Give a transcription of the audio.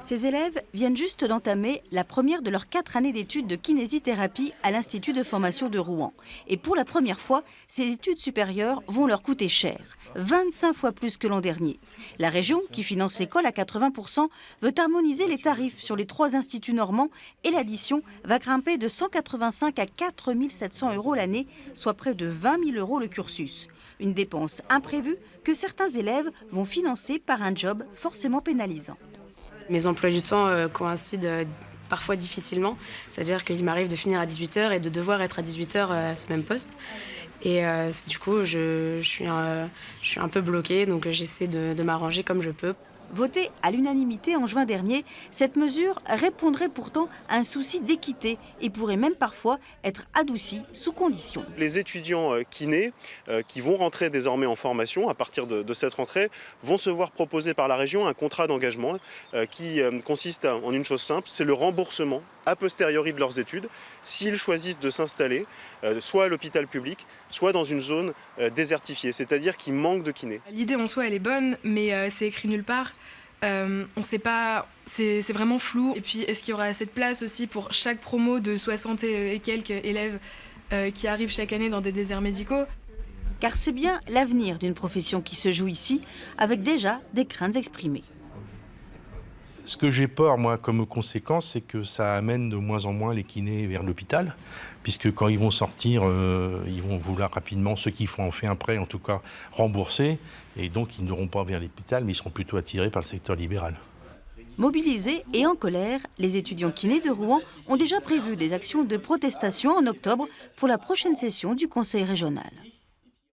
Ces élèves viennent juste d'entamer la première de leurs 4 années d'études de kinésithérapie à l'Institut de formation de Rouen. Et pour la première fois, ces études supérieures vont leur coûter cher, 25 fois plus que l'an dernier. La région, qui finance l'école à 80%, veut harmoniser les tarifs sur les 3 instituts normands et l'addition va grimper de 185 à 4 700 € l'année, soit près de 20 000 € le cursus. Une dépense imprévue que certains élèves vont financer par un job forcément pénalisant. Mes emplois du temps coïncident parfois difficilement, c'est-à-dire qu'il m'arrive de finir à 18h et de devoir être à 18h à ce même poste. Et du coup, je suis un peu bloquée, donc j'essaie de m'arranger comme je peux. Votée à l'unanimité en juin dernier, cette mesure répondrait pourtant à un souci d'équité et pourrait même parfois être adoucie sous condition. Les étudiants kinés qui vont rentrer désormais en formation à partir de cette rentrée vont se voir proposer par la région un contrat d'engagement qui consiste en une chose simple, c'est le remboursement a posteriori de leurs études s'ils choisissent de s'installer soit à l'hôpital public, soit dans une zone désertifiée, c'est-à-dire qui manque de kinés. L'idée en soi elle est bonne, mais c'est écrit nulle part. On ne sait pas, c'est vraiment flou. Et puis est-ce qu'il y aura assez de place aussi pour chaque promo de 60 et quelques élèves qui arrivent chaque année dans des déserts médicaux? Car c'est bien l'avenir d'une profession qui se joue ici, avec déjà des craintes exprimées. Ce que j'ai peur, moi, comme conséquence, c'est que ça amène de moins en moins les kinés vers l'hôpital, puisque quand ils vont sortir, ils vont vouloir rapidement, ceux qui font en fait un prêt, en tout cas, rembourser, et donc ils n'auront pas vers l'hôpital, mais ils seront plutôt attirés par le secteur libéral. Mobilisés et en colère, les étudiants kinés de Rouen ont déjà prévu des actions de protestation en octobre pour la prochaine session du Conseil régional.